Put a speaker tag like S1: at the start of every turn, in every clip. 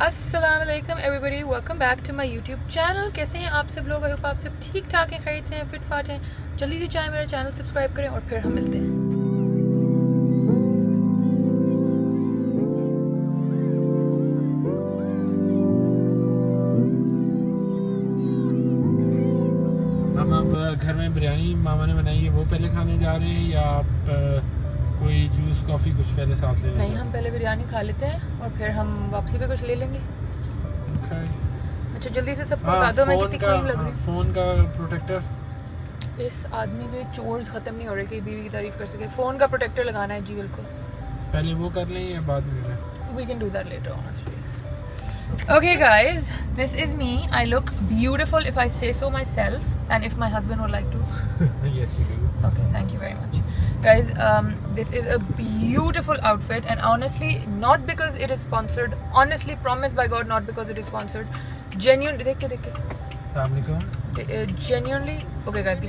S1: अस्सलाम वालेकुम everybody, welcome back to my YouTube channel. कैसे हैं आप सब लोग? आई होप आप सब ठीक ठाक हैं, खैरियत से हैं, फिट फाट हैं। जल्दी से चाहे मेरा चैनल सब्सक्राइब करें और फिर हम मिलते हैं।
S2: हम अब घर में बिरयानी मामा ने बनाई है, वो पहले खाने जा रहे हैं या आप कोई जूस कॉफ़ी कुछ पहले साथ ले लेंगे?
S1: नहीं, हम पहले बिरयानी खा लेते हैं और फिर हम वापसी पे कुछ ले लेंगे।
S2: Okay.
S1: अच्छा, जल्दी से सबको बता दो मैं कितनी क्रीम लग रही हूँ।
S2: फ़ोन का प्रोटेक्टर,
S1: इस आदमी के चोर्स ख़त्म नहीं हो रहे कि बीवी की तारीफ कर सके। फ़ोन का प्रोटेक्टर लगाना है जी, बिल्कुल।
S2: पहले वो कर लें या बाद में करें?
S1: We can do that later, honestly. Okay, guys, this is me. I look beautiful if I say so myself, and if my husband would like to.
S2: Yes, you do.
S1: Okay, thank you very much, guys. This is a beautiful outfit, and honestly, not because it is sponsored. Honestly, promise by God, not because it is sponsored. Genuine. देख के. Genuinely. Okay, guys.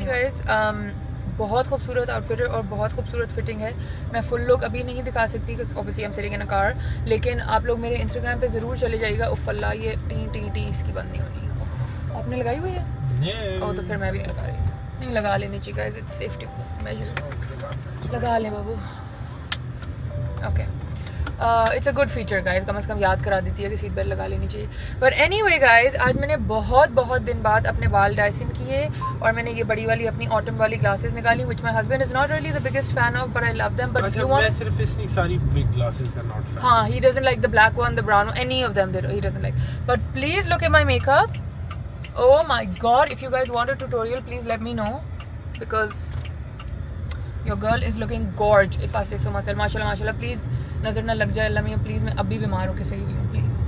S1: बहुत खूबसूरत outfit है और बहुत खूबसूरत fitting है। मैं फुल लुक अभी नहीं दिखा सकती because obviously I am sitting in a car, लेकिन आप लोग मेरे इंस्टाग्राम पे ज़रूर चले जाइएगा। उफ़ल्ला, ये टी इसकी बंद नहीं होनी है। आपने लगाई हुई है?
S2: No.
S1: तो फिर मैं भी नहीं लगा रही। नहीं लगा लेनी चाहिए गाइस, इट्स सेफ्टी मेजर्स। लगा लें बाबू। Okay, it's a good feature guys, कम से कम याद करा देती है कि सीट बेल्ट लगा लेनी चाहिए। पर एनीवे गाइज, आज मैंने बहुत दिन बाद अपने बाल डाइसिन किए और मैंने ये बड़ी वाली अपनी ऑटम वाली ग्लासेस निकाली, which my husband is not really the biggest fan of, but I love them. But
S2: अच्छा,
S1: यू वांट,
S2: मैं सिर्फ इतनी सारी बिग ग्लासेस का नॉट फैन।
S1: हाँ, he doesn't like the black one, the brown one, any of them he doesn't like. But please look at my makeup. Oh my god, if you guys want a tutorial, please let me know because your girl is looking gorge if I say so myself. माशाल्लाह, please नजर ना लग जाए अल्लाह मियां, please. मैं अभी बीमार होकर सही हुई हूँ, please.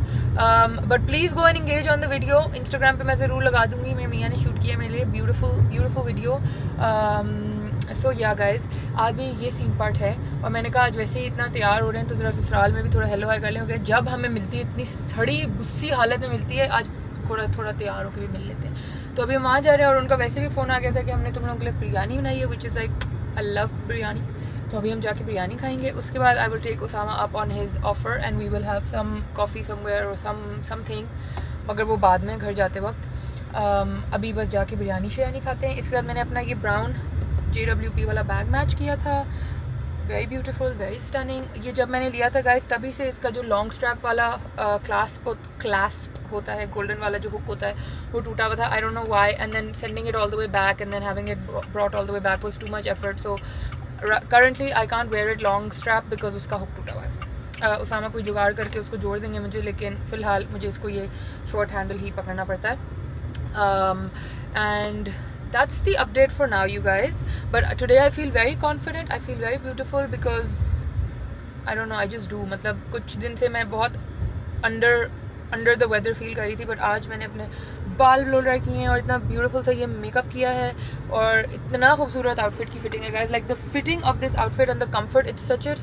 S1: But please go and engage on the video. Instagram पे मैं ज़रूर लगा दूंगी, मेरे मियाँ ने शूट किया मेरे लिए ब्यूटीफुल वीडियो। सो या गाइज, आज भी ये सीन पार्ट है और मैंने कहा आज वैसे ही इतना तैयार हो रहे हैं तो ज़रा ससुराल में भी थोड़ा हेलो हाई कर लें। जब हमें मिलती है इतनी सड़ी बुस्सी हालत में मिलती है, आज थोड़ा तैयार होकर भी मिल लेते हैं। तो अभी हम आ जा रहे हैं और उनका वैसे भी फ़ोन आ गया था कि हमने तुम लोगों के लिए बिरयानी बनाई है, which is like I love biryani. तो अभी हम जाके बिरयानी खाएंगे। उसके बाद I will take Usama up on his offer and we will have some coffee somewhere और समथिंग, मगर वो बाद में घर जाते वक्त। अभी बस जाके बिरयानी शिरयानी खाते हैं। इसके साथ मैंने अपना ये ब्राउन JWP वाला बैग मैच किया था, वेरी ब्यूटीफुल, वेरी स्टनिंग। ये जब मैंने लिया था गाइस, तभी से इसका जो लॉन्ग स्ट्रैप वाला क्लास्प होता है, गोल्डन वाला जो हुक होता है, वो टूटा हुआ था। I don't know why, and then sending it all the way back and then having it brought all the way back was too much effort. So currently I can't wear it long strap because उसका hook टूटा हुआ है। उसामा कोई जुगाड़ करके उसको जोड़ देंगे मुझे, लेकिन फ़िलहाल मुझे इसको ये शॉर्ट हैंडल ही पकड़ना पड़ता है। And that's the update for now you guys, but today I feel very confident, I feel very beautiful because I don't know, I just do। मतलब कुछ दिन से मैं बहुत अंडर द वेदर फील कर रही थी, बट आज मैंने अपने बाल ब्लो ड्राई किए हैं और इतना ब्यूटीफुल सा ये मेकअप किया है और इतना खूबसूरत आउटफिट की फिटिंग है guys. Like the fitting of this outfit and the comfort, it's such a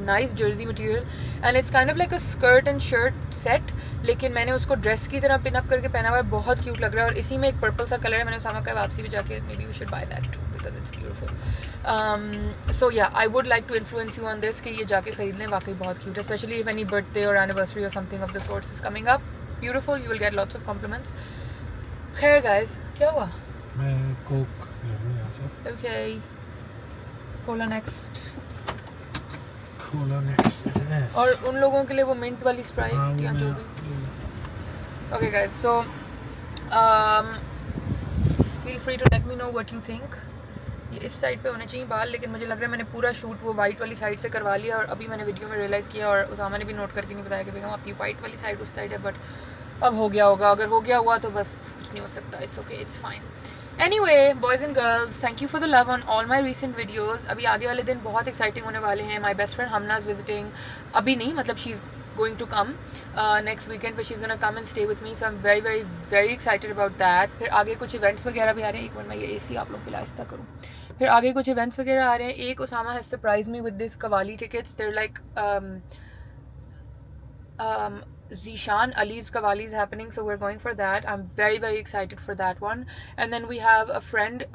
S1: nice Jersey material and it's kind of like a skirt and shirt set, लेकिन मैंने उसको ड्रेस की तरह पिन अप करके पहना हुआ है। बहुत क्यूट लग रहा है और इसी में एक पर्पल सा कलर है। मैंने उसामा का वापसी भी जाके maybe we should buy that too because it's beautiful. So yeah, I would like to influence you on this कि ये जाके खरीद लें, वाकई बहुत क्यूट है, स्पेशली इफ एनी बर्थडे और एनिवर्सरी और something of the sorts is coming up. Beautiful, you will get lots of compliments. खैर गाइस, क्या हुआ?
S2: मैं कोक ले लूं यहाँ से।
S1: Okay, cola next.
S2: Yes.
S1: और उन लोगों के लिए वो मिंट वाली स्प्राइट या जो भी। Okay guys, so feel free to let me know what you think. ये इस साइड पे होने चाहिए बाल, लेकिन मुझे लग रहा है मैंने पूरा शूट वो वाइट वाली साइड से करवा लिया और अभी मैंने वीडियो में रियलाइज़ किया और उसामा ने भी नोट करके नहीं बताया कि बेगम आपकी वाइट वाली साइड उस साइड है, बट अब हो गया होगा। अगर हो गया हुआ तो बस कुछ नहीं हो सकता, it's okay, it's fine. Anyway, boys and girls, thank you for the love on all my recent videos. अभी आगे वाले दिन बहुत exciting होने वाले हैं। My best friend Hamna is visiting. अभी नहीं, मतलब she's going to come next weekend, but she's gonna come and stay with me. So I'm very excited about that. फिर आगे कुछ events वगैरह भी आ रहे हैं। एक मिनट मैं ये AC आप लोग के लिए आहिस्ता करूँ। फिर आगे कुछ events वगैरह आ रहे हैं। एक Usama has surprised me with this Qawwali tickets. They're like Zishan Ali's Qawwali is happening, so we're going for that. I'm very very excited for that one. And then we have a friend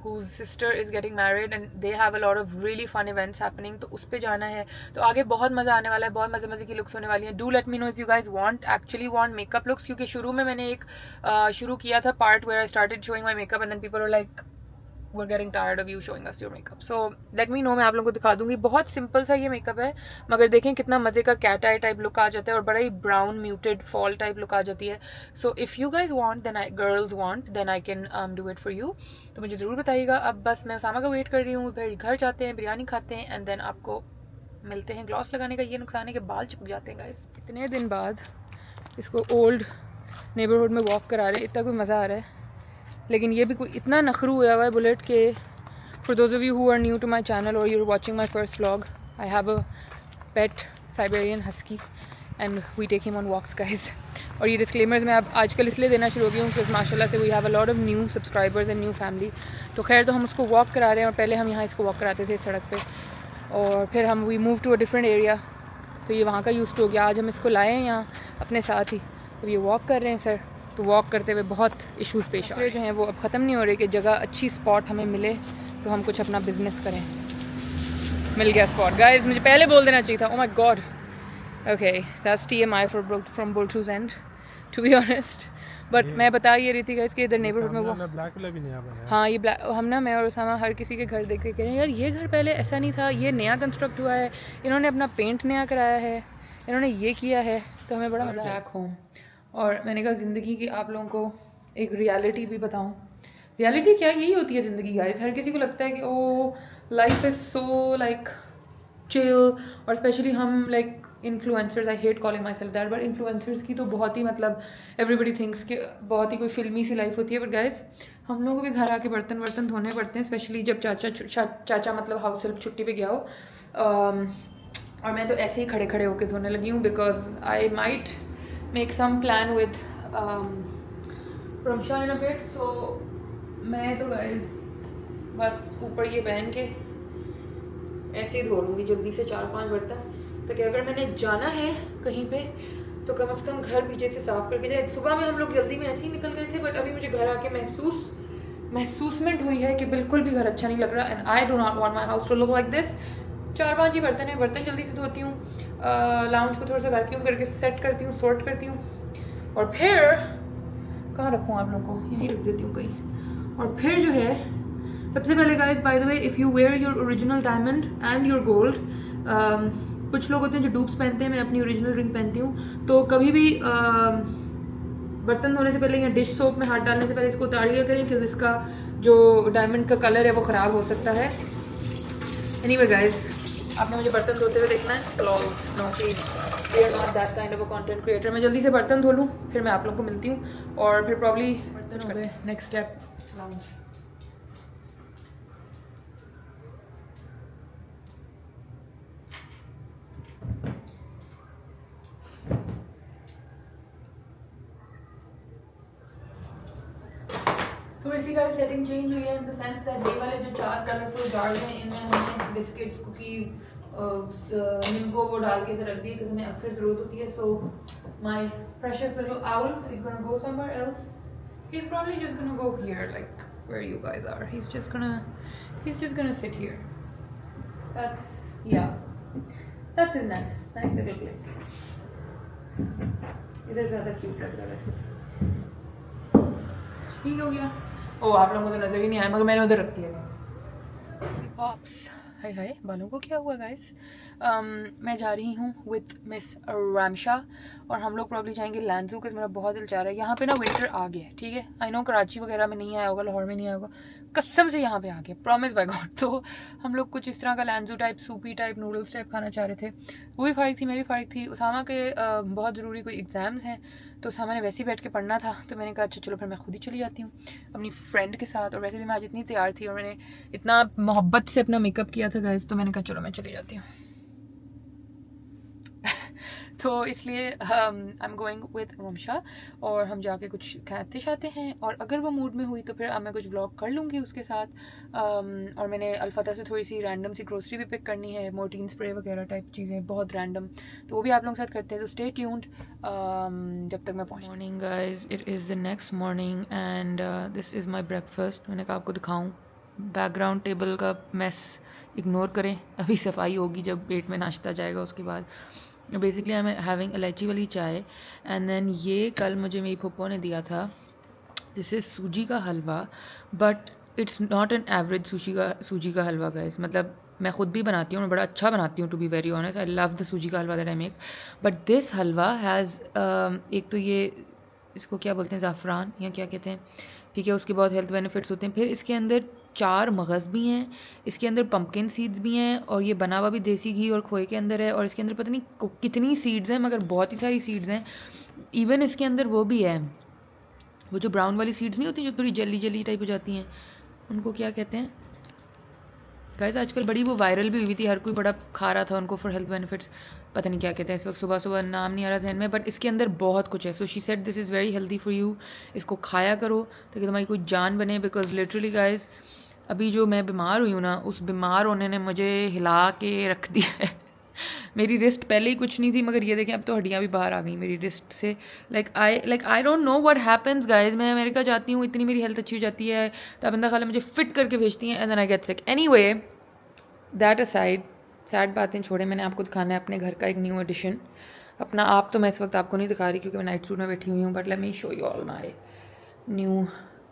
S1: whose sister is getting married and they have a lot of really fun events happening, तो उस पे जाना है. तो आगे बहुत मज़ा आने वाला है, बहुत मज़े मज़े की लुक्स होने वाली हैं. Do let me know if you guys actually want makeup looks, क्योंकि शुरू में मैंने एक शुरू किया था part where I started showing my makeup and then people were like we're getting tired of you showing us your makeup. So let me know, मैं आप लोगों को दिखा दूंगी. बहुत सिंपल सा ये मेकअप है, मगर देखें कितना मजे का कैट आई टाइप लुक आ जाता है और बड़ा ही brown muted fall type look आ जाती है. So if you guys want then girls want then I can do it for you. तो मुझे ज़रूर बताइएगा. अब बस मैं उसामा का वेट कर रही हूँ, फिर घर जाते हैं, बिरयानी खाते हैं एंड देन आपको मिलते हैं. ग्लॉस लगाने का ये नुकसान है कि बाल चिपक जाते हैं गाइस. इतने दिन बाद इसको ओल्ड नेबरहुड में वॉक करा रहे हैं, इतना कोई मज़ा आ रहा है. लेकिन ये भी कोई इतना नखरू हुआ हुआ है बुलेट के. For those of you who are new to my channel और you are watching my first vlog, I have a pet Siberian husky and we take him on walks guys. और ये डिस्क्लेमर्स मैं अब आजकल इसलिए देना शुरू हो गई हूँ क्योंकि माशाल्लाह से we have a lot of new subscribers and new family. तो खैर तो हम उसको वॉक करा रहे हैं और पहले हम यहाँ इसको वॉक कराते थे सड़क पे और फिर हम we move to a different area. तो ये वहाँ का यूज़ हो गया. आज हम इसको लाए हैं यहाँ अपने साथ ही. तो ये वॉक कर रहे हैं सर. तो वॉक करते हुए बहुत इश्यूज़ पेश आ रहे जो हैं वो अब ख़त्म नहीं हो रहे कि जगह अच्छी स्पॉट हमें मिले तो हम कुछ अपना बिजनेस करें. मिल गया स्पॉट गाइस, मुझे पहले बोल देना चाहिए था. Oh my god. Okay that's TMI from बुलटूज and to be honest. But मैं बता ये रही थी गाइस कि इधर नेबरहुड में वो
S2: ब्लैक वाला भी नया बना है.
S1: हाँ ये ब्लैक हम ना मैं और उसामा हर किसी के घर देख के कह रहे हैं यार ये घर पहले ऐसा नहीं था, ये नया कंस्ट्रक्ट हुआ है, इन्होंने अपना पेंट नया कराया है, इन्होंने ये किया है. तो हमें बड़ा मज़ा बैक होम. और मैंने कहा ज़िंदगी की आप लोगों को एक रियलिटी भी बताऊं. रियलिटी क्या, यही होती है ज़िंदगी गाइस. हर किसी को लगता है कि oh life is so like chill, और स्पेशली हम like influencers, I hate calling myself that, but influencers की तो बहुत ही मतलब एवरीबडी थिंक्स कि बहुत ही कोई फिल्मी सी लाइफ होती है. बट गाइस हम लोगों को भी घर आके बर्तन धोने पड़ते हैं, स्पेशली जब चाचा मतलब हाउस हेल्प छुट्टी पे गया हो. और मैं तो ऐसे ही खड़े खड़े होके धोने लगी हूँ because I might make some plan with Pramsha in a bit. So मैं तो guys बस ऊपर ये पहन के ऐसे ही धो लूँगी जल्दी से 4-5 बर्तन, ताकि अगर मैंने जाना है कहीं पे तो कम से कम घर पीछे से साफ़ करके जाए. सुबह में हम लोग जल्दी में ऐसे ही निकल गए थे, बट अभी मुझे घर आके महसूसमेंट हुई है कि बिल्कुल भी घर अच्छा नहीं लग रहा. And I do not want my house to look like this. 4-5 ही बर्तन हैं, बर्तन जल्दी से धोती हूँ, लाउंज को थोड़ा सा वैक्यूम करके सेट करती हूँ, सॉर्ट करती हूँ, और फिर कहाँ रखूँ आप लोगों को, यहीं रख देती हूँ कहीं. और फिर जो है सबसे पहले guys by the way if you wear your original diamond and your gold, कुछ लोग होते हैं जो डूब्स पहनते हैं, मैं अपनी ओरिजिनल रिंग पहनती हूँ. तो कभी भी बर्तन धोने से पहले या डिश सोप में हाथ डालने से पहले इसको उतार लिया करें क्योंकि इसका जो डायमंड का कलर है वो ख़राब हो सकता है. एनीवे गाइस आपने मुझे बर्तन धोते हुए देखना है. Blogs no please, we are not that kind of a content creator. मैं जल्दी से बर्तन धो लूँ, फिर मैं आप लोगों को मिलती हूँ और फिर प्रॉब्ली बर्तन हो गए. Next step lounge. थोड़ी सी गाइस सेटिंग चेंज हुई है इन द सेंस दैट ये वाले जो 4 कलरफुल जार्स हैं इनमें हमने बिस्किट्स, कुकीज़, निम्को वो डाल के इधर रख दिए क्योंकि हमें अक्सर ज़रूरत होती है. So my precious little owl is gonna go somewhere else. He's probably just gonna go here, like where you guys are. He's just gonna sit here. That's his nice little place. इधर ज़्यादा cute लग रहा है वैसे. ठीक हो गया. ओ आप लोगों को तो नज़र ही नहीं आया मगर मैंने उधर रख दिया. पॉप्स हाय हाय बालों को क्या हुआ गाइस. मैं जा रही हूँ विथ मिस रामशा और हम लोग प्रॉब्ली जाएंगे लैंजू क्योंकि मेरा बहुत दिल चाह रहा है. यहाँ पे ना विंटर आ गया है, ठीक है. आई नो कराची वगैरह में नहीं आया होगा, लाहौर में नहीं आया होगा, कसम से यहाँ पे आ गया, प्रॉमिस बाय गॉड. तो हम लोग कुछ इस तरह का लैंजू टाइप, सूपी टाइप, नूडल्स टाइप खाना चाह रहे थे. वो भी फारिग थी, मैं भी फारिग थी. उसामा के बहुत ज़रूरी कोई एग्ज़ाम्स हैं तो उसामा ने वैसे ही बैठ के पढ़ना था, तो मैंने कहा अच्छा चलो फिर मैं खुद ही चली जाती हूँ अपनी फ्रेंड के साथ. और वैसे भी मैं आज इतनी तैयार थी और मैंने इतना मोहब्बत से अपना मेकअप किया था गाइस, तो मैंने कहा चलो मैं चली जाती हूँ. तो इसलिए आई एम गोइंग विद वंशा और हम जाके कुछ खाते शाते हैं, और अगर वो मूड में हुई तो फिर अब मैं कुछ व्लॉग कर लूँगी उसके साथ। और मैंने अल्फाता से थोड़ी सी रैंडम सी ग्रोसरी भी पिक करनी है, मोर्टीन स्प्रे वगैरह टाइप चीज़ें, बहुत रैंडम, तो वो भी आप लोगों के साथ करते हैं, तो स्टे ट्यून्ड जब तक मैं पहुँच। Morning guys, it is the next morning and this is my breakfast. मैंने कहा आपको दिखाऊँ, बैकग्राउंड टेबल का मेस इग्नोर करें, अभी सफाई होगी जब पेट में नाश्ता जाएगा उसके बाद। बेसिकली आई एम हैविंग इलायची वाली चाय एंड देन ये कल मुझे मेरी पप्पो ने दिया था, दिस इज़ सूजी का halwa, but it's not an average सूजी का हलवा गाइस। मतलब मैं ख़ुद भी बनाती हूँ, मैं बड़ा अच्छा बनाती हूँ, to be very honest. I love the सूजी का halwa that I make, but this halwa has एक तो ये इसको क्या बोलते हैं, ज़ाफ़रान या क्या कहते हैं, ठीक है, उसके बहुत हेल्थ बेनिफिट्स होते हैं। फिर इसके अंदर 4 मगज़ भी हैं, इसके अंदर पम्पकिन सीड्स भी हैं, और ये बना हुआ भी देसी घी और खोए के अंदर है, और इसके अंदर पता नहीं कितनी सीड्स हैं, मगर बहुत ही सारी सीड्स हैं। इवन इसके अंदर वो भी है, वो जो ब्राउन वाली सीड्स नहीं होती जो थोड़ी जेली जेली टाइप हो जाती हैं, उनको क्या कहते हैं गाइस। आजकल बड़ी वो वायरल भी हुई थी, हर कोई बड़ा खा रहा था उनको फॉर हेल्थ बेनिफिट्स, पता नहीं क्या कहते हैं इस वक्त, सुबह सुबह नाम नहीं आ रहा जहन में, बट इसके अंदर बहुत कुछ है। So she said this is very healthy for you, इसको खाया करो ताकि तुम्हारी कोई जान बने। बिकॉज लिटरली गाइस, अभी जो मैं बीमार हुई हूँ ना, उस बीमार होने ने मुझे हिला के रख दिया है। मेरी रिस्ट पहले ही कुछ नहीं थी, मगर ये देखें अब तो हड्डियाँ भी बाहर आ गई मेरी रिस्ट से। Like I don't know what happens guys. मैं अमेरिका जाती हूँ, इतनी मेरी हेल्थ अच्छी हो जाती है, तब बंदा खाला मुझे फिट करके भेजती हैं, and then I get sick. Anyway, that aside, sad बातें छोड़े, मैंने आपको दिखाना है अपने घर का एक न्यू एडिशन। अपना आप तो मैं इस वक्त आपको नहीं दिखा रही क्योंकि मैं नाइट सूट में बैठी हुई हूँ, but let me show you all my new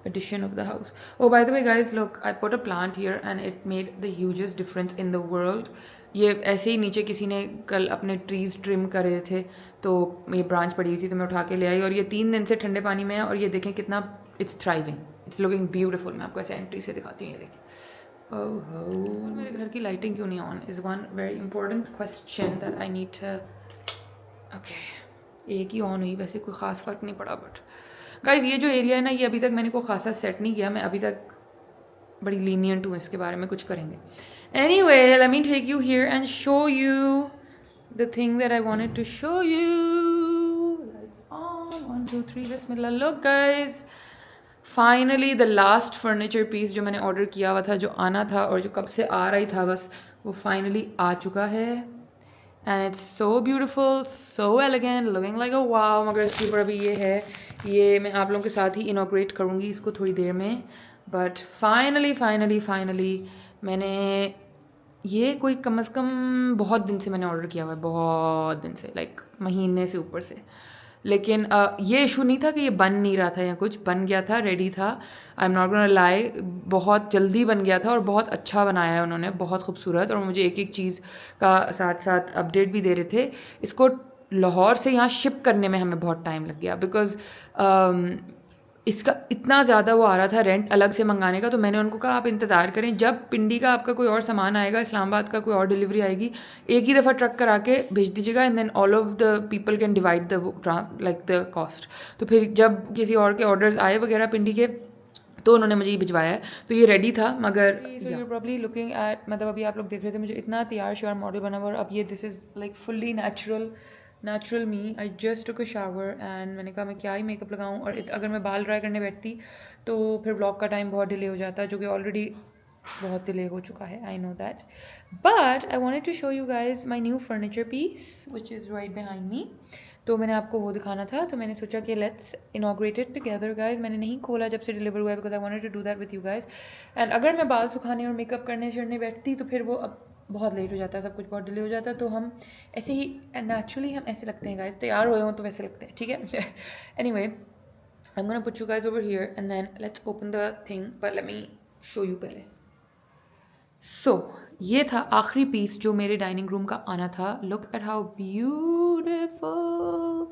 S1: addition of the house. Oh, by the way guys, look, I put a plant here and it made the hugest difference in the world. ये ऐसे ही नीचे किसी ने कल अपने trees trim कर रहे थे, तो ये ब्रांच पड़ी हुई थी, तो मैं उठा के ले आई, और ये 3 दिन से ठंडे पानी में है, और ये देखें कितना it's thriving, it's looking beautiful. मैं आपको ऐसे एंट्री से दिखाती हूँ, ये देखें। ओह, मेरे घर की लाइटिंग क्यों नहीं on is one very important question that I need to. Okay, एक ही ऑन हुई, वैसे कोई ख़ास फ़र्क नहीं पड़ा, बट गाइज ये जो एरिया है ना, ये अभी तक मैंने को खासा सेट नहीं किया, मैं अभी तक बड़ी लीनियंट हूँ इसके बारे में, कुछ करेंगे। Anyway, let me take you here and show you the thing that I wanted to show you. Lights on, 1 2 3 बिस्मिल्लाह। Look guys, finally the last furniture piece जो मैंने ऑर्डर किया हुआ था, जो आना था और जो कब से आ रही था बस, वो फाइनली आ चुका है, and it's so beautiful, so elegant, looking like a wow. मगर इसके ऊपर अभी ये है, ये मैं आप लोगों के साथ ही इनॉग्रेट करूँगी इसको थोड़ी देर में, बट फाइनली मैंने ये कोई कम से कम बहुत दिन से मैंने ऑर्डर किया हुआ है, बहुत दिन से, लाइक महीने से ऊपर से। लेकिन ये इशू नहीं था कि ये बन नहीं रहा था या कुछ, बन गया था, रेडी था, I am not gonna lie, बहुत जल्दी बन गया था और बहुत अच्छा बनाया है उन्होंने, बहुत खूबसूरत। और मुझे एक एक चीज़ का साथ साथ अपडेट भी दे रहे थे। इसको लाहौर से यहाँ शिप करने में हमें बहुत टाइम लग गया, बिकॉज़ इसका इतना ज़्यादा वो आ रहा था रेंट अलग से मंगाने का। तो मैंने उनको कहा आप इंतज़ार करें, जब पिंडी का आपका कोई और सामान आएगा, इस्लामाबाद का कोई और डिलीवरी आएगी, एक ही दफ़ा ट्रक करा के भेज दीजिएगा, and then all of the people can divide the like the cost. तो फिर जब किसी और के ऑर्डर्स आए वगैरह पिंडी के, तो उन्होंने मुझे ये भिजवाया है, तो ये रेडी था। मगर so you probably looking at, मतलब अभी आप लोग देख रहे थे मुझे इतना तैयार श्यार मॉडल बना हुआ, और अब ये this is like fully natural me. I just took a shower and मैंने कहा मैं क्या ही मेकअप लगाऊं, और अगर मैं बाल ड्राई करने बैठती तो फिर ब्लॉग का टाइम बहुत डिले हो जाता, जो कि ऑलरेडी बहुत डिले हो चुका है, I know that. But I wanted to show you guys my new furniture piece which is right behind me. तो मैंने आपको वो दिखाना था, तो मैंने सोचा कि let's inaugurate it together guys. मैंने नहीं खोला जब से डिलीवर हुआ है, because I wanted to do that with you guys. एंड अगर मैं बाल सुखाने और मेकअप करने चढ़ने बैठती तो फिर वो अब बहुत लेट हो जाता है, सब कुछ बहुत डिले हो जाता है। तो हम ऐसे ही नेचुरली हम ऐसे लगते हैं गाइज, तैयार हुए हों तो वैसे लगते हैं, ठीक है। Anyway, I am gonna put you guys over here and then let's open the thing, but let me show you पहले। सो ये था आखिरी पीस जो मेरे डाइनिंग रूम का आना था। Look at how beautiful.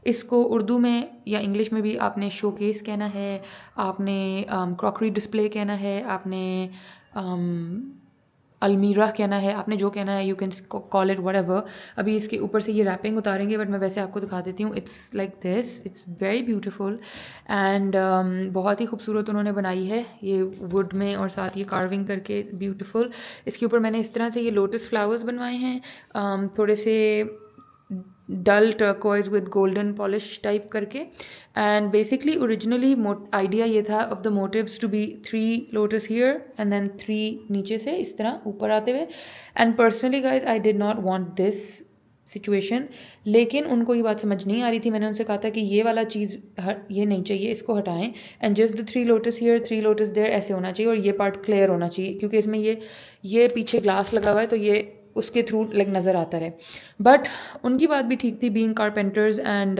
S1: इसको उर्दू में या इंग्लिश में भी आपने शोकेस कहना है, आपने क्रॉकरी डिस्प्ले कहना है, आपने अलमीरा कहना है, आपने जो कहना है, you can call it whatever. अभी इसके ऊपर से ये रैपिंग उतारेंगे, बट मैं वैसे आपको दिखा देती हूँ। It's like this, it's very beautiful and बहुत ही खूबसूरत उन्होंने बनाई है, ये वुड में और साथ ये कार्विंग करके ब्यूटीफुल। इसके ऊपर मैंने इस तरह से ये लोटस फ्लावर्स बनवाए हैं, थोड़े से dull turquoise with golden polish type करके. एंड बेसिकली ओरिजिनली आइडिया ये था of the motives to be 3 lotus here and then 3 नीचे से इस तरह ऊपर आते हुए. And personally guys I did not want this situation, लेकिन उनको ये बात समझ नहीं आ रही थी. मैंने उनसे कहा था कि ये वाला चीज़ ये नहीं चाहिए, इसको हटाएं. And just the 3 lotus here 3 lotus there ऐसे होना चाहिए, और ये पार्ट क्लियर होना चाहिए, क्योंकि इसमें ये पीछे ग्लास लगा हुआ है तो ये उसके थ्रू लाइक नज़र आता रहे. बट उनकी बात भी ठीक थी, बीइंग कारपेंटर्स एंड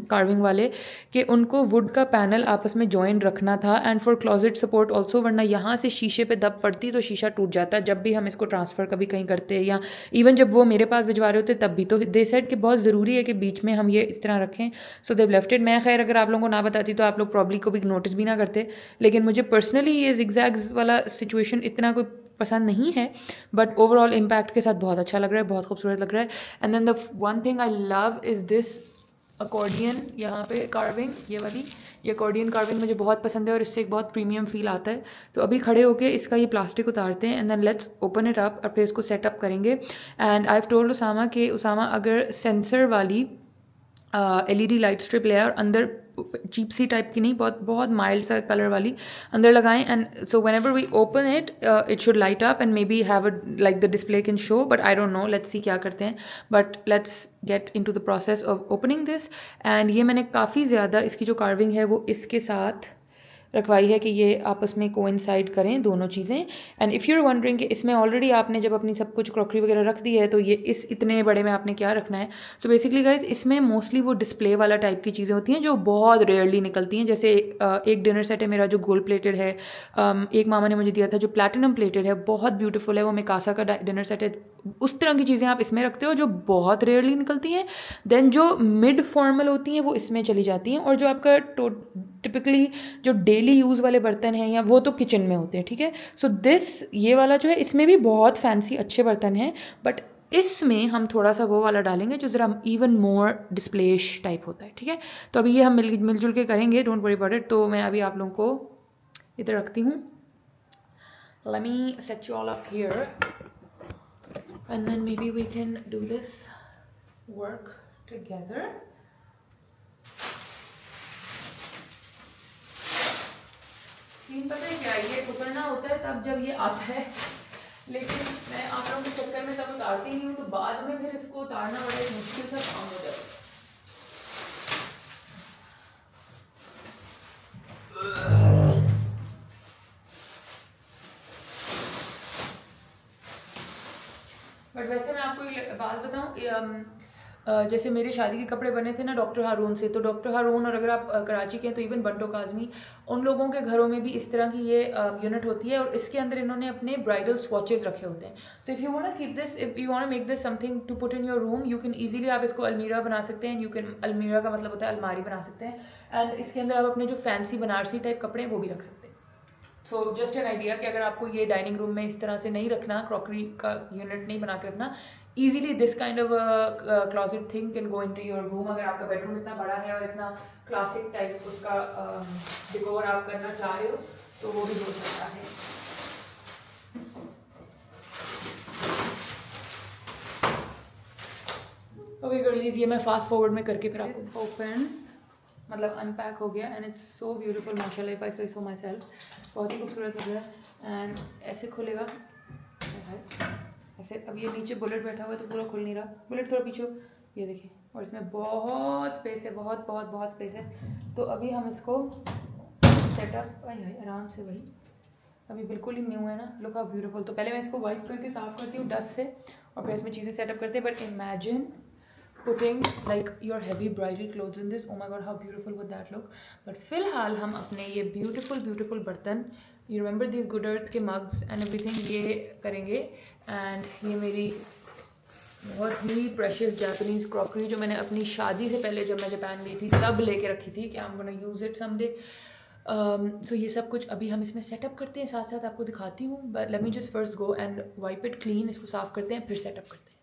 S1: कार्विंग वाले, कि उनको वुड का पैनल आपस में जॉइन रखना था and for closet support also, वरना यहाँ से शीशे पे दब पड़ती तो शीशा टूट जाता जब भी हम इसको ट्रांसफ़र कभी कहीं करते, या इवन जब वो मेरे पास भिजवा रहे होते तब भी. तो दे सेड कि बहुत ज़रूरी है कि बीच में हम ये इस तरह रखें. सो दे लेफ्ट इट. मैं खैर अगर आप लोगों को ना बताती तो आप लोग प्रॉब्ली को भी नोटिस भी ना करते, लेकिन मुझे पर्सनली ये जिगजैग्स वाला सिचुएशन इतना कोई पसंद नहीं है, बट ओवरऑल इम्पैक्ट के साथ बहुत अच्छा लग रहा है, बहुत खूबसूरत लग रहा है. And then the one thing I love is this accordion यहाँ पे कार्विंग, ये अकॉर्डियन कार्विंग मुझे बहुत पसंद है और इससे एक बहुत प्रीमियम फील आता है. तो अभी खड़े होके इसका ये प्लास्टिक उतारते हैं and then let's open it up, और फिर इसको सेटअप करेंगे. And I have told Usama कि उसामा अगर सेंसर वाली LED लाइट स्ट्रिप ले आए और अंदर चीप सी टाइप की नहीं, बहुत बहुत माइल्ड सा कलर वाली अंदर लगाएं. And so whenever we open it it should light up and maybe have like the display can show, but I don't know, let's see क्या करते हैं. But let's get into the process of opening this. एंड ये मैंने काफ़ी ज़्यादा इसकी जो कार्विंग है वो इसके साथ रखवाई है कि ये आपस में कोइंसाइड करें दोनों चीज़ें. एंड इफ़ यूर वंडरिंग कि इसमें ऑलरेडी आपने जब अपनी सब कुछ क्रॉकरी वगैरह रख दी है तो ये इस इतने बड़े में आपने क्या रखना है. सो बेसिकली गाइज इसमें मोस्टली वो डिस्प्ले वाला टाइप की चीज़ें होती हैं जो बहुत रेयरली निकलती हैं. जैसे एक डिनर सेट है मेरा जो गोल्ड प्लेटेड है, एक मामा ने मुझे दिया था जो प्लैटिनम प्लेटेड है, बहुत ब्यूटीफुल है, वो मिकासा का डिनर सेट है. उस तरह की चीज़ें आप इसमें रखते हो जो बहुत रेयरली निकलती हैं. देन जो मिड फॉर्मल होती हैं वो इसमें चली जाती हैं, और जो आपका टिपिकली जो डेली यूज़ वाले बर्तन हैं या वो तो किचन में होते हैं. ठीक है. सो ये वाला जो है इसमें भी बहुत फैंसी अच्छे बर्तन हैं, बट इसमें हम थोड़ा सा वो वाला डालेंगे जो ज़रा इवन मोर डिस्प्लेश टाइप होता है. ठीक है. तो अभी ये हम मिलजुल के करेंगे, डोंट वरी अबाउट इट. तो मैं अभी आप लोगों को इधर रखती हूँ. Let me set you all up here and then maybe we can do this work together. Scene पता है क्या, ये उतरना होता है तब जब ये आता है, लेकिन मैं आप लोगों के चक्कर में तब उतारती नहीं हूँ, तो बाद में फिर इसको उतारना बड़ा एक मुश्किल सा काम हो जाता है. बट वैसे मैं आपको एक बात बताऊँ, जैसे मेरे शादी के कपड़े बने थे ना डॉक्टर हारून से, तो डॉक्टर हारून, और अगर आप कराची के हैं तो इवन बंटो काजमी, उन लोगों के घरों में भी इस तरह की ये यूनिट होती है, और इसके अंदर इन्होंने अपने ब्राइडल स्वॉचेस रखे होते हैं. So if you want to keep this, if you want to make this something to put in your room, you can easily, आप इसको अलमीरा बना सकते हैं. यू कैन, अलमीरा का मतलब होता है अलमारी बना सकते हैं. एंड इसके अंदर आप अपने जो फैंसी बनारसी टाइप कपड़े हैं वो भी रख सकते हैं. सो जस्ट एन आइडिया कि अगर आपको ये डाइनिंग रूम में इस तरह से नहीं रखना, क्रॉकरी का यूनिट नहीं बना के रखना, easily this kind of closet thing can go into your room. अगर आपका बेडरूम इतना बड़ा है और इतना क्लासिक टाइप उसका डेकोर आप करना चाह रहे हो तो वो भी हो सकता है. ओके गर्लीज, ये मैं फास्ट फॉरवर्ड में करके फिर आपको ओपन, मतलब अनपैक हो गया. एंड इट्स सो ब्यूटीफुल माशाल्लाह, इफ आई से सो माई सेल्फ, बहुत ही खूबसूरत लग रहा है. एंड ऐसे खुलेगा ऐसे. अब ये नीचे बुलेट बैठा हुआ है तो पूरा खुल नहीं रहा, बुलेट थोड़ा पीछे, ये देखिए, और इसमें बहुत स्पेस है, बहुत बहुत बहुत स्पेस है. तो अभी हम इसको सेटअप, भाई आराम से, भाई अभी बिल्कुल ही न्यू है ना. Look how beautiful. तो पहले मैं इसको वाइप करके साफ़ करती हूँ डस्ट से, और फिर इसमें चीज़ें सेटअप करते हैं. But imagine putting like your heavy bridal clothes in this. Oh my god, how beautiful would that look. But फिलहाल हम अपने ये beautiful बर्तन, you remember these Good Earth के mugs and everything, ये करेंगे. एंड ये मेरी बहुत ही प्रेशियस जापानीज क्रॉकरी जो मैंने अपनी शादी से पहले जब मैं जापान गई थी तब लेके रखी थी कि I am gonna use it someday. So ये सब कुछ अभी हम इसमें सेटअप करते हैं, साथ साथ आपको दिखाती हूँ. But let me just first go and wipe it clean. इसको साफ़ करते हैं फिर सेटअप करते हैं.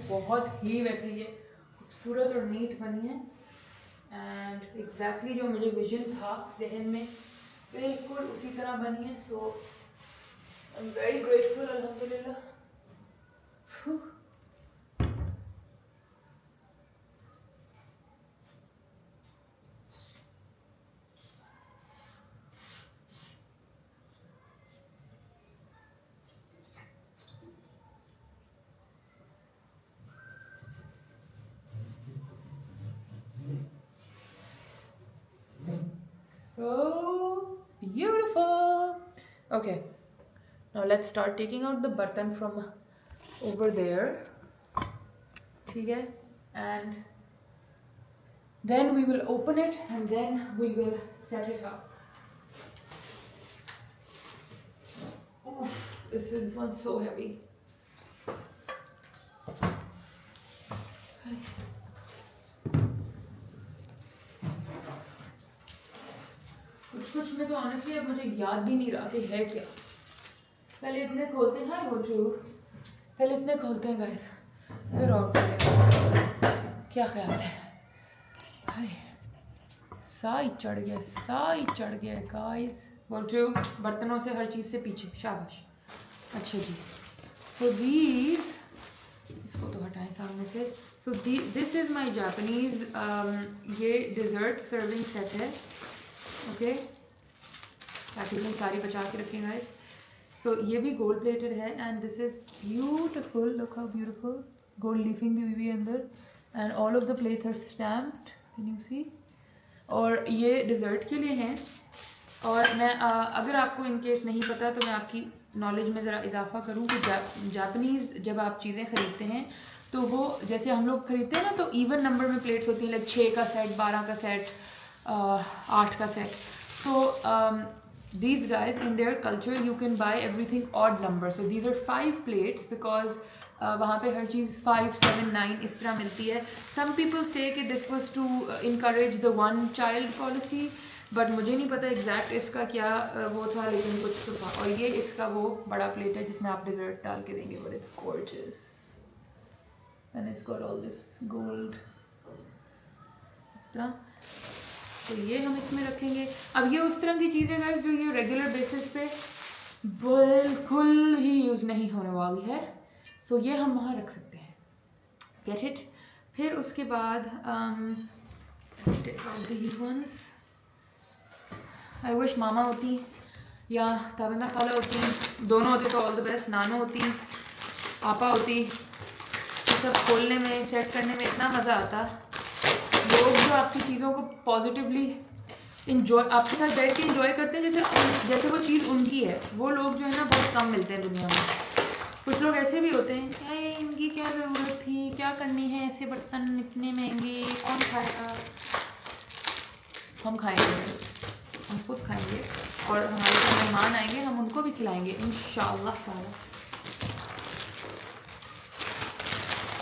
S1: बहुत ही वैसे ये खूबसूरत और नीट बनी है एंड एग्जैक्टली जो मुझे विजन था जहन में बिल्कुल उसी तरह बनी है. सो आई एम वेरी ग्रेटफुल, अल्हम्दुलिल्लाह. So beautiful. Okay, now let's start taking out the burtan from over there. ठीक है, and then we will open it and then we will set it up. Oof, this one's so heavy. कुछ में तो honestly अब मुझे याद भी नहीं रहा कि है क्या. पहले इतने खोलते हैं, वो ट्रू, पहले इतने खोलते हैं गाइस, फिर और क्या ख्याल है. हाय, साई चढ़ गया गाइस. बोल ट्रू, बर्तनों से हर चीज़ से पीछे, शाबाश. अच्छा जी. सो दीज, इसको तो हटाएं सामने से. So this is my Japanese, ये डिज़र्ट सर्विंग सेट है. ओके, पैकेजिंग सारी बचा के रखें गाइस. सो ये भी गोल्ड प्लेटेड है and this is beautiful. Look how beautiful. Gold leafing भी हुई हुई है अंदर and all of the plates are stamped. Can you see? और ये डिज़र्ट के लिए हैं. और मैं अगर आपको इन केस नहीं पता तो मैं आपकी नॉलेज में ज़रा इजाफा करूँ कि जापानीज़ जब आप चीज़ें ख़रीदते हैं तो वो जैसे हम लोग ख़रीदते हैं ना तो इवन नंबर में प्लेट्स होती हैं, लाइक 6 का सेट, 12 का सेट, 8 का set. So these guys in their culture you can buy everything odd number. So these are 5 plates because वहाँ पे हर चीज़ 5, 7, 9 इस तरह मिलती है. Some people say कि this was to encourage the one child policy, but मुझे नहीं पता एग्जैक्ट इसका क्या वो था, लेकिन कुछ तो था. और ये इसका वो बड़ा प्लेट है जिसमें आप डिज़र्ट डाल के देंगे. But it's gorgeous and it's got all this gold इस तरह. तो ये हम इसमें रखेंगे. अब ये उस तरह की चीज़ें गाइस जो ये रेगुलर बेसिस पे बिल्कुल ही यूज़ नहीं होने वाली है. सो ये हम वहाँ रख सकते हैं. Get it? फिर उसके बाद दीज वंस. आई विश मामा होती या ताबिंदा खाला होती, दोनों होती तो ऑल द बेस्ट. नानो होती, पापा होती. ये सब खोलने में, सेट करने में इतना मज़ा आता. लोग जो आपकी चीज़ों को पॉजिटिवली इंजॉय, आपके साथ बैठ के इंजॉय करते हैं जैसे वो चीज़ उनकी है, वो लोग जो है ना बहुत कम मिलते हैं दुनिया में. कुछ लोग ऐसे भी होते हैं, क्या इनकी क्या ज़रूरत थी, क्या करनी है, ऐसे बर्तन इतने महंगे, कौन खाएगा. हम खाएंगे, हम खुद खाएंगे और हमारे जो मेहमान आएंगे हम उनको भी खिलाएंगे इंशाअल्लाह ताला.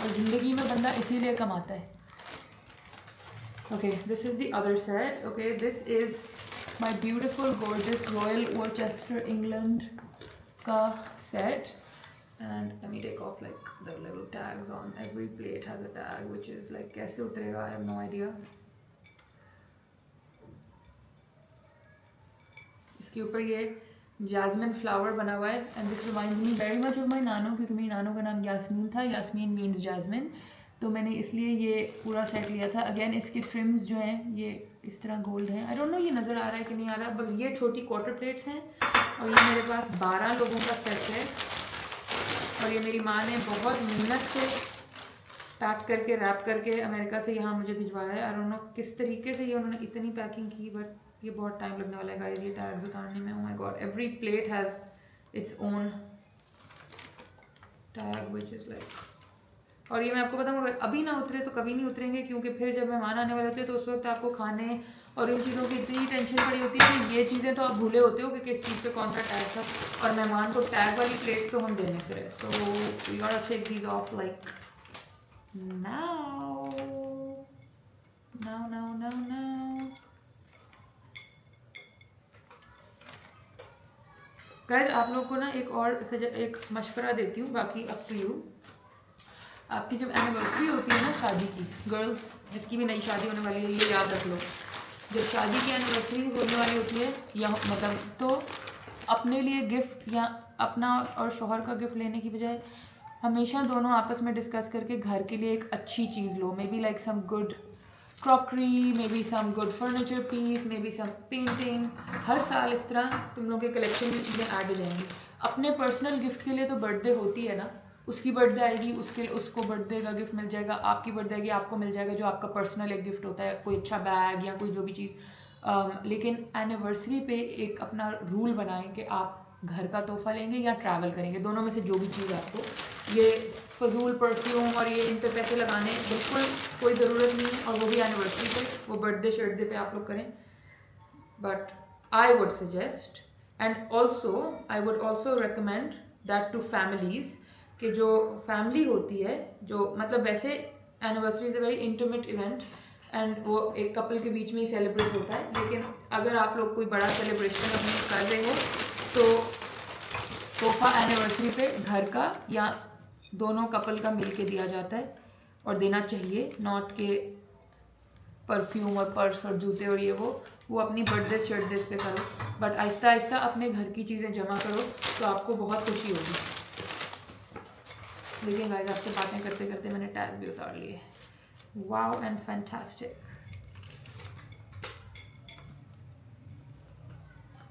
S1: और ज़िंदगी में बंदा इसीलिए कमाता है. Okay, this is the other set. Okay, this is my beautiful, gorgeous Royal Worcester, England ka set. And let me take off like the little tags on. Every plate has a tag, which is like kaise utrega, I have no idea. इसके ऊपर ये jasmine flower बना हुआ है and this reminds me very much of my नानो, क्योंकि मेरी नानो का नाम यास्मीन था. यास्मीन मीन्स जैस्मिन, तो मैंने इसलिए ये पूरा सेट लिया था. अगेन इसके ट्रिम्स जो हैं ये इस तरह गोल्ड हैं. आई डोंट नो ये नज़र आ रहा है कि नहीं आ रहा, बट ये छोटी क्वार्टर प्लेट्स हैं और ये मेरे पास 12 लोगों का सेट है. और ये मेरी माँ ने बहुत मेहनत से पैक करके, रैप करके अमेरिका से यहाँ मुझे भिजवाया है. आई डोंट नो किस तरीके से ये उन्होंने इतनी पैकिंग की, बट ये बहुत टाइम लगने वाला है गाइस ये टैग्स उतारने में. Oh my God, every plate has its own tag which is like. और ये मैं आपको बताऊँ, अगर अभी ना उतरे तो कभी नहीं उतरेंगे, क्योंकि फिर जब मेहमान आने वाले होते हैं तो उस वक्त आपको खाने और इन चीज़ों की इतनी टेंशन पड़ी होती है कि ये चीज़ें तो आप भूले होते हो कि किस चीज़ पे कौन सा टैग था. और मेहमान को टैग वाली प्लेट तो हम देने से रहे. So we got to take these off like now. Guys आप लोग को ना एक मशवरा देती हूँ, बाकी अप टू यू. आपकी जब एनिवर्सरी होती है ना शादी की, गर्ल्स जिसकी भी नई शादी होने वाली है ये याद रख लो, जब शादी की एनिवर्सरी होने वाली होती है या मतलब तो अपने लिए गिफ्ट या अपना और शौहर का गिफ्ट लेने की बजाय हमेशा दोनों आपस में डिस्कस करके घर के लिए एक अच्छी चीज़ लो। Maybe like some good crockery, maybe some good furniture piece, maybe some painting. हर साल इस तरह तुम लोगों के कलेक्शन में चीज़ें ऐड हो जाएंगी। अपने पर्सनल गिफ्ट के लिए तो बर्थडे होती है ना, उसकी बर्थडे आएगी उसके उसको बर्थडे का गिफ्ट मिल जाएगा, आपकी बर्थडे आएगी आपको मिल जाएगा जो आपका पर्सनल एक गिफ्ट होता है, कोई अच्छा बैग या कोई जो भी चीज़। लेकिन एनिवर्सरी पे एक अपना रूल बनाएं कि आप घर का तोहफा लेंगे या ट्रैवल करेंगे, दोनों में से जो भी चीज़ आपको। ये फजूल परफ्यूम और ये इन पे पैसे लगाने बिल्कुल कोई ज़रूरत नहीं है, और वो भी एनिवर्सरी पे, वो बर्थडे शर्टडे पे आप लोग करें। But I would suggest and also I would also recommend that to families कि जो फैमिली होती है, जो मतलब वैसे anniversary is a very intimate event एंड वो एक कपल के बीच में ही सेलिब्रेट होता है, लेकिन अगर आप लोग कोई बड़ा सेलिब्रेशन अपनी कर रहे हो तो तोहफा एनिवर्सरी पे घर का या दोनों कपल का मिल के दिया जाता है और देना चाहिए, नॉट के परफ्यूम और पर्स और जूते और ये वो अपनी बर्थडे शर्टडे पे करो। बट आहिस्ता आहिस्ता अपने घर की चीज़ें जमा करो तो आपको बहुत खुशी होगी। लेकिन गाइस आपसे बातें करते करते मैंने टैग भी उतार लिए। Wow and fantastic.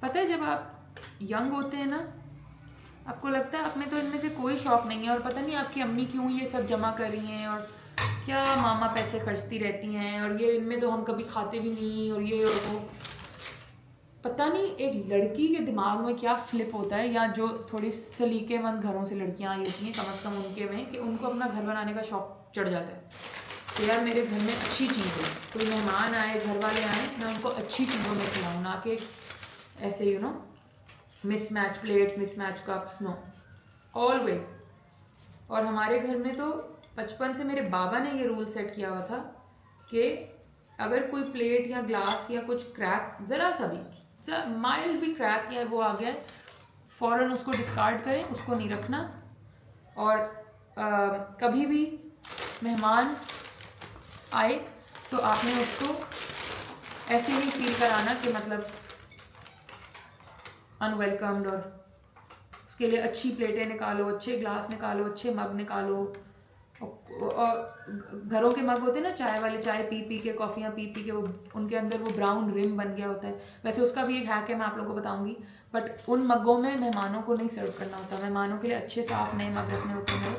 S1: पता है जब आप यंग होते हैं ना, आपको लगता है आप में तो इनमें से कोई शौक नहीं है, और पता नहीं आपकी अम्मी क्यों ये सब जमा कर रही हैं, और क्या मामा पैसे खर्चती रहती हैं, और ये इनमें तो हम कभी खाते भी नहीं, और ये और वो। पता नहीं एक लड़की के दिमाग में क्या फ्लिप होता है, या जो थोड़ी सलीकेमंद घरों से लड़कियां आई होती हैं कम से कम उनके में, कि उनको अपना घर बनाने का शौक चढ़ जाता है। तो यार मेरे घर में अच्छी चीज़ है, कोई मेहमान आए घर वाले आए, मैं उनको अच्छी चीज़ों में खिलाऊँ, ना कि ऐसे you know mismatch plates, mismatch cups, know always. और हमारे घर में तो बचपन से मेरे बाबा ने ये रूल सेट किया हुआ था कि अगर कोई प्लेट या ग्लास या कुछ क्रैक, ज़रा सा भी माइल्ड भी क्रैक या वो आ गया, फ़ौरन उसको डिस्कार्ड करें, उसको नहीं रखना। और कभी भी मेहमान आए तो आपने उसको ऐसे नहीं फील कराना कि मतलब अनवेलकम्ड, और उसके लिए अच्छी प्लेटें निकालो, अच्छे ग्लास निकालो, अच्छे मग निकालो। और घरों के मग होते हैं ना चाय वाले, चाय पी पी के, कॉफ़ियाँ पी पी के वो उनके अंदर वो ब्राउन रिम बन गया होता है, वैसे उसका भी एक हैक है, मैं आप लोगों को बताऊंगी। बट उन मगों में मेहमानों को नहीं सर्व करना होता, मेहमानों के लिए अच्छे साफ नए मग रखने होते हैं।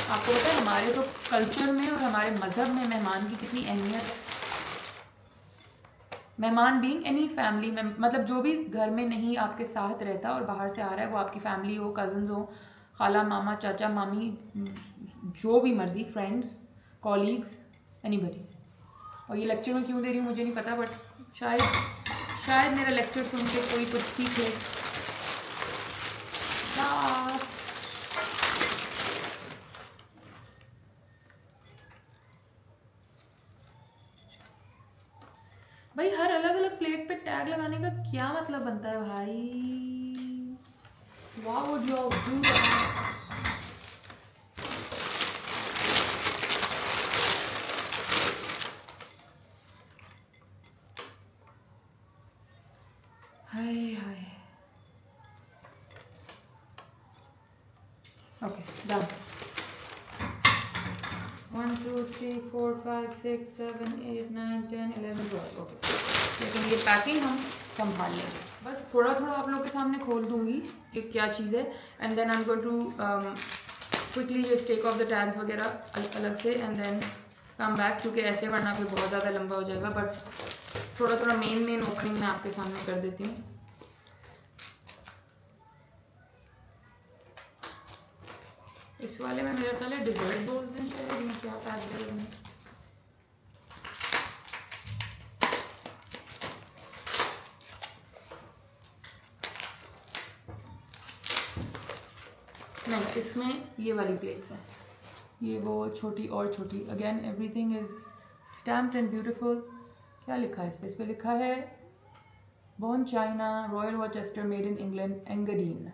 S1: आपको पता है हमारे तो कल्चर में और हमारे मज़हब में मेहमान की कितनी अहमियत है। मेहमान बीइंग एनी फैमिली में, मतलब जो भी घर में नहीं आपके साथ रहता और बाहर से आ रहा है, वो आपकी फैमिली हो, कज़न्स हो, खाला मामा चाचा मामी, जो भी मर्जी, फ्रेंड्स, कॉलीग्स, एनीबडी। और ये लेक्चर में क्यों दे रही हूँ मुझे नहीं पता, बट शायद मेरा लेक्चर सुन के कोई कुछ सीख ले। भाई हर अलग अलग प्लेट पे टैग लगाने का क्या मतलब बनता है भाई? Why would you all do that? Hi hi. Okay done. 1 2 3 4 5 6 7 8 9 10 11 12। Okay, लेकिन ये पैकिंग हम संभाल लेंगे। बस थोड़ा थोड़ा आप लोग के सामने खोल दूंगी कि क्या चीज़ है, and then I am going to quickly just take off the tags वगैरह अलग से, एंड देन कम बैक, क्योंकि ऐसे वरना फिर बहुत ज़्यादा लंबा हो जाएगा। बट थोड़ा थोड़ा मेन ओपनिंग मैं आपके सामने कर देती हूँ। इस वाले में मेरा ख्याल है डिजर्ट बोल्स हैं शायद, मैं क्या पैक करूँ। नहीं, इसमें ये वाली प्लेट्स हैं, ये वो छोटी और छोटी। Again everything is stamped and beautiful. क्या लिखा है इस पे लिखा है bone china, Royal Worcester, made in England, एंगडीन।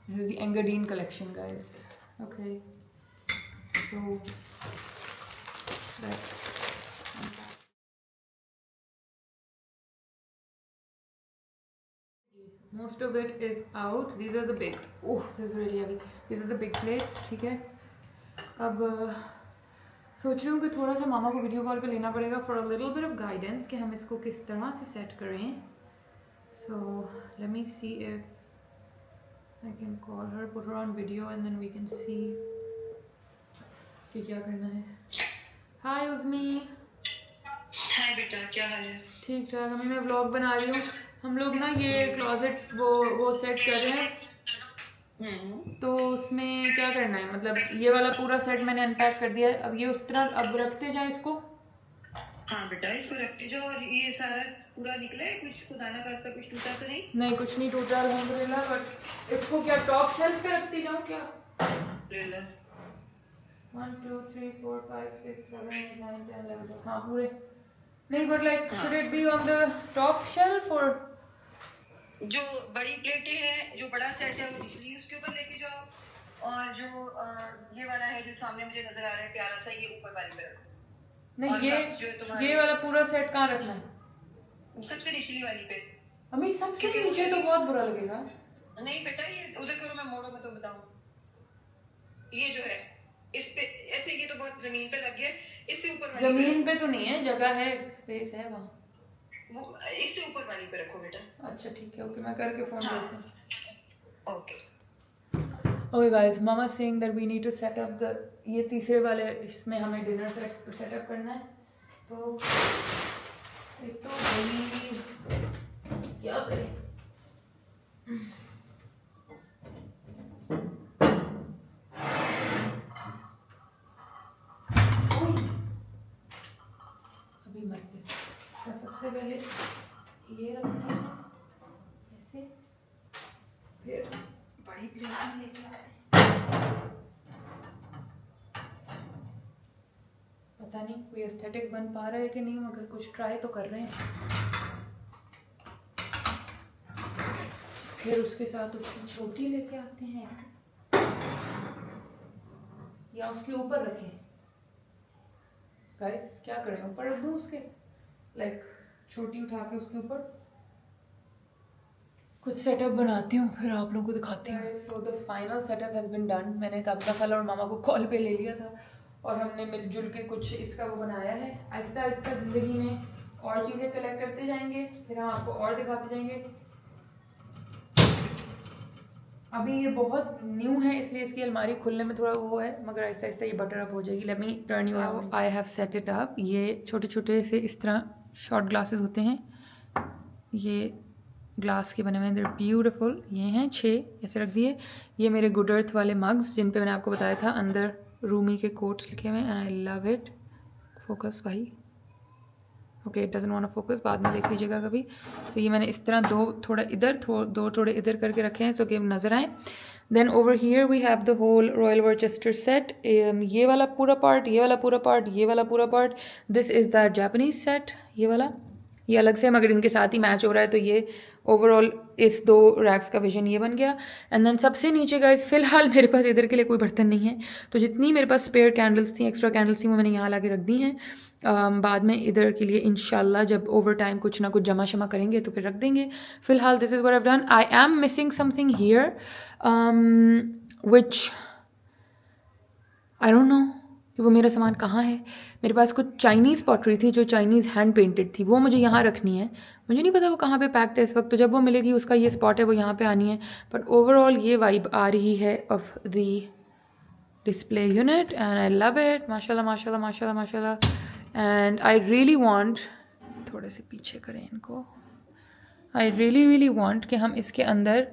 S1: This is the Engadine collection, guys. Okay, so let's unpack. Most of it is out. These are the big. Oh, this is really heavy. These are the big plates. ठीक है. अब सोच रही हूँ कि थोड़ा सा मामा को वीडियो कॉल पे लेना पड़ेगा for a little bit of guidance कि हम इसको किस तरह से सेट करें. So let me see if I can call her, put her on video, and then we can see कि क्या करना है. Hi उज़मी.
S3: हाय बेटा, क्या हाल है?
S1: ठीक ठाक. अभी मैं व्लॉग बना रही हूँ. हम लोग ना ये क्लोजेट वो सेट कर रहे हैं. तो उसमें क्या करना है, मतलब ये वाला पूरा सेट मैंने अनपैक कर दिया है. अब ये उस तरह अब रखते जाए इसको.
S3: हाँ बेटा, इसको रखते जाओ. और ये सारा पूरा निकला है? कुछ खुदा ना खास्ता कुछ टूटा तो नहीं?
S1: नहीं, कुछ नहीं टूटा अल्हम्दुलिल्लाह. बट इसको क्या टॉप शेल्फ पे रखती जाऊँ क्या?
S3: ले लो.
S1: 1 2 3 4 5 6 7 8 9 10 11. हाँ पूरे नहीं, but like should it be on the top shelf और
S3: जो बड़ी प्लेटें हैं, जो बड़ा सेट है वो निचली उसके ऊपर लेके जाओ. और जो ये वाला है जो सामने मुझे नजर आ रहा है प्यारा सा, ये ऊपर वाली पे रखो.
S1: नहीं,
S3: और बाकी जो है तुम्हारे-
S1: ये वाला पूरा सेट कहाँ रखना है?
S3: सबसे निचली वाली पे.
S1: अम्मी सबसे नीचे तो बहुत बुरा लगेगा.
S3: नहीं बेटा, ये उधर करो, मैं मोड़ो, मैं तो बताऊं. ये जो है इस पे ऐसे, ये तो बहुत जमीन पे लग गया. इससे ऊपर वाली
S1: जमीन पे तो नहीं है, जगह है, स्पेस है वहाँ.
S3: वो इससे ऊपर वाली पे रखो बेटा.
S1: अच्छा ठीक है, ओके मैं करके फोन
S3: हाँ.
S1: करती हूँ.
S3: Okay.
S1: Okay guys, mama saying that we need to set up the ये तीसरे वाले, इसमें हमें डिनर सेटअप करना है. तो एक तो भाई क्या करें. अभी मरते हैं. तो सबसे पहले ये रखते हैं ऐसे, फिर बड़ी प्लेट में लेके आते हैं. पता नहीं कोई एस्थेटिक बन पा रहा है कि नहीं, मगर कुछ ट्राई तो कर रहे हैं. फिर उसके साथ उसकी छोटी लेके आते हैं ऐसे, या उसके ऊपर रखें. गाइस क्या करें, ऊपर रख दूं उसके, लाइक छोटी उठा के उसके ऊपर. कुछ सेटअप बनाती हूँ, फिर आप लोगों को दिखाती हूँ. So the final setup has been done. मैंने ताबिता खाला और मामा को कॉल पे ले लिया था और हमने मिलजुल के कुछ इसका वो बनाया है. आहिस्ता आहिस्ता ज़िंदगी में और चीज़ें कलेक्ट करते जाएंगे, फिर हम आपको और दिखाते जाएंगे. अभी ये बहुत न्यू है इसलिए इसकी अलमारी खुलने में थोड़ा वो है, मगर आहिस्ता आहिस्ता ये बटर अप हो जाएगी. Let me turn you around. I have set it up. ये छोटे छोटे से इस तरह शॉर्ट ग्लासेस होते हैं. ये ग्लास के बने हुए हैं, देयर ब्यूटीफुल. ये हैं 6, ऐसे रख दिए. ये मेरे गुड अर्थ वाले मग्स जिन पे मैंने आपको बताया था अंदर रूमी के कोट्स लिखे हुए हैं, and I love it. Focus भाई. Okay, it doesn't want to focus, बाद में देख लीजिएगा कभी. सो ये मैंने इस तरह दो थोड़ा इधर दो थोड़े इधर करके रखे हैं, सो कि नज़र आए. Then over here we have the whole Royal Worcester set. ये वाला पूरा पार्ट, ये वाला पूरा पार्ट, ये वाला पूरा part. This is the Japanese set. ये वाला ये अलग से मगर इनके साथ ही मैच हो रहा है, तो ये ओवरऑल इस 2 रैक्स का विजन ये बन गया. एंड देन सबसे नीचे गाइस फ़िलहाल मेरे पास इधर के लिए कोई बर्तन नहीं है, तो जितनी मेरे पास स्पेयर कैंडल्स थी, एक्स्ट्रा कैंडल्स थी, वो मैंने यहाँ ला के रख दी हैं. बाद में इधर के लिए इंशाल्लाह जब ओवर टाइम कुछ ना कुछ जमा शमा करेंगे तो फिर रख देंगे. फ़िलहाल this is what I have done. I am missing something here which I don't no कि वो मेरा सामान कहाँ है. मेरे पास कुछ चाइनीज़ पॉटरी थी जो चाइनीज़ हैंड पेंटेड थी, वो मुझे यहाँ रखनी है. मुझे नहीं पता वो कहाँ पे पैक्ड है इस वक्त, तो जब वो मिलेगी उसका ये स्पॉट है वो यहाँ पे आनी है. बट ओवरऑल ये वाइब आ रही है of the display unit and I love it. माशाल्लाह माशाल्लाह माशाल्लाह माशाल्लाह. एंड आई रियली वांट, थोड़े से पीछे करें इनको. आई रियली वांट कि हम इसके अंदर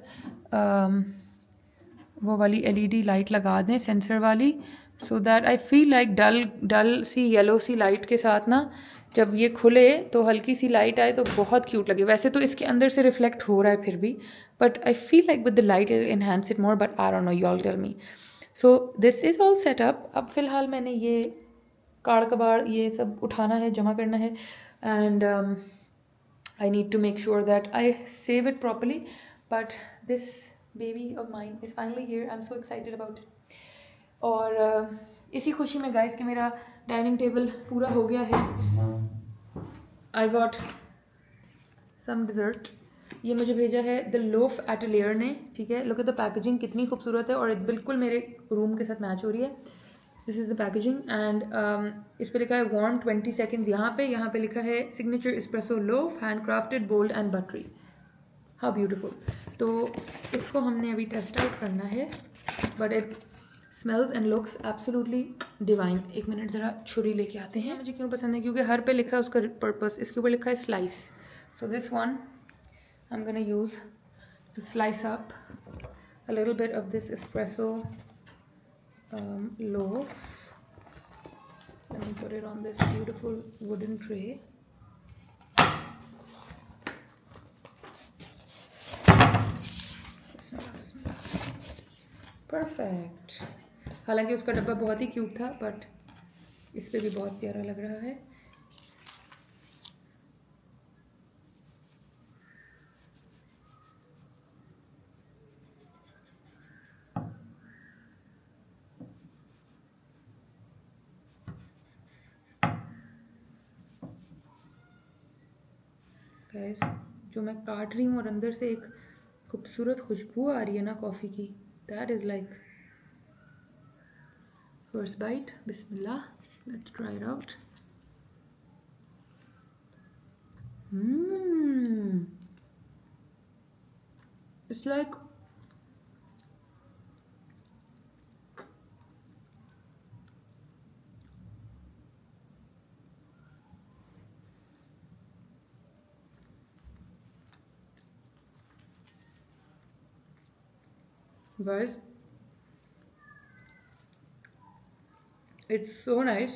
S1: वो वाली LED लाइट लगा दें, सेंसर वाली, so that I feel like dull सी येलो सी लाइट के साथ ना जब ये खुले तो हल्की सी लाइट आए तो बहुत क्यूट लगे. वैसे तो इसके अंदर से रिफ्लेक्ट हो रहा है फिर भी, but I feel like with the light enhance it more, but I don't know, you all tell me. So this is all setup. अब फ़िलहाल मैंने ये काड़ कबाड़ ये सब उठाना है, जमा करना है, and I need to make sure that I save it properly. But this baby of mine is finally here. I'm so excited about it. और इसी खुशी में guys कि मेरा डाइनिंग टेबल पूरा हो गया है. I got some dessert. ये मुझे भेजा है द लोफ एटलियर ने. ठीक है, लुक एट द पैकेजिंग, कितनी खूबसूरत है और बिल्कुल मेरे रूम के साथ मैच हो रही है. This is the packaging and इस पे लिखा है वार्म 20 सेकेंड्स. यहाँ पे लिखा है signature espresso loaf, handcrafted, bold and buttery. How beautiful. तो इसको हमने अभी टेस्ट आउट करना है, but it smells and looks absolutely divine. एक मिनट ज़रा छुरी लेके आते हैं. मुझे क्यों पसंद है, क्योंकि हर पे लिखा है उसका पर्पस. इसके ऊपर लिखा है slice. So this one I'm gonna use to slice up a little bit of this espresso loaf. Let me put it on this beautiful wooden tray. Perfect. हालांकि उसका डब्बा बहुत ही क्यूट था, बट इस पे भी बहुत प्यारा लग रहा है. गाइस, जो मैं काट रही हूँ और अंदर से एक खूबसूरत खुशबू आ रही है ना कॉफ़ी की, that is like first bite. बिस्मिल्लाह, let's try it out. It's like guys, it's so nice.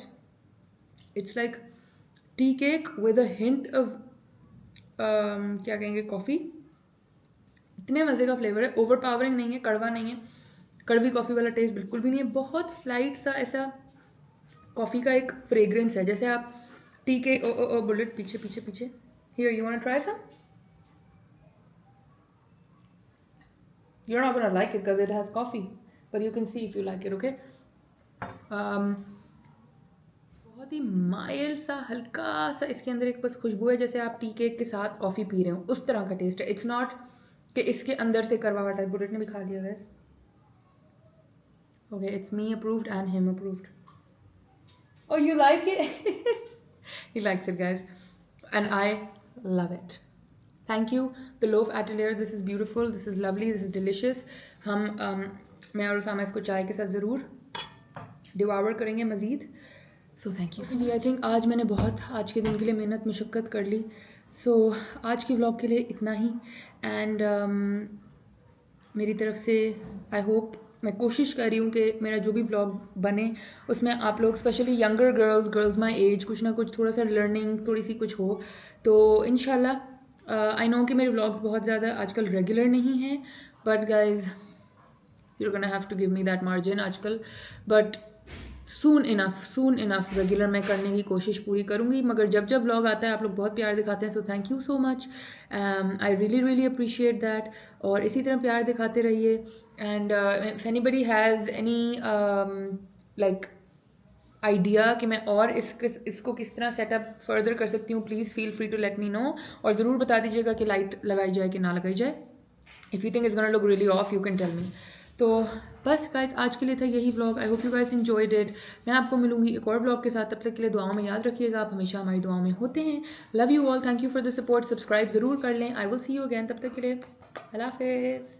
S1: It's like tea cake with a hint of क्या कहेंगे, कॉफ़ी. इतने मज़े का फ्लेवर है, ओवरपावरिंग नहीं है, कड़वा नहीं है, कड़वी कॉफ़ी वाला टेस्ट बिल्कुल भी नहीं है. बहुत स्लाइट सा ऐसा कॉफ़ी का एक फ्रेग्रेंस है, जैसे आप टी के बुलेट पीछे पीछे पीछे. Here, you want to try some? You're not gonna like it because it has coffee, but you can see if you like it, okay? बहुत ही माइल्ड सा, हल्का सा इसके अंदर एक बस खुशबू है, जैसे आप टी केक के साथ कॉफ़ी पी रहे हो, उस तरह का टेस्ट है. इट्स नॉट कि इसके अंदर से करवाहट है. बुलेट ने भी खा लिया gas. Okay, it's me approved and him approved. Oh, you like it? He likes it, guys, and I love it. Thank you, the Loaf Atelier. This is beautiful, this is lovely, this is delicious. हम मैं और उसामा इसको चाय के साथ ज़रूर डिवावर करेंगे मज़ीद. So thank you. जी, आई थिंक आज मैंने बहुत आज के दिन के लिए मेहनत मशक्क़त कर ली. सो आज की व्लॉग के लिए इतना ही. एंड मेरी तरफ से आई होप, मैं कोशिश कर रही हूँ कि मेरा जो भी व्लॉग बने उसमें आप लोग, specially younger girls my age, कुछ ना कुछ थोड़ा सा लर्निंग थोड़ी सी कुछ हो. तो इंशाल्लाह आई नो कि मेरे व्लॉग्स बहुत ज़्यादा आजकल रेगुलर नहीं हैं, but guys you are gonna have to give me that margin आजकल. बट सून इनफ रेगुलर मैं करने की कोशिश पूरी करूँगी. मगर जब जब व्लॉग आता है आप लोग बहुत प्यार दिखाते हैं, सो thank you so much. I really appreciate that. और इसी तरह प्यार दिखाते रहिए. And if anybody has any like idea कि मैं और इसको किस तरह सेटअप फर्दर कर सकती हूँ, please feel free to let me know. और ज़रूर बता दीजिएगा कि लाइट लगाई जाए कि ना लगाई जाए. If you think is gonna look really off, you can tell me. तो बस गाइस, आज के लिए था यही vlog. I hope you guys enjoyed it. मैं आपको मिलूंगी एक और व्लॉग के साथ. तब तक के लिए दुआओं में याद रखिएगा, आप हमेशा हमारी दुआओं में होते हैं. Love you all, thank you for the support. Subscribe ज़रूर कर लें. I will see you again. तब तक के लिए अल्लाह हाफिज़.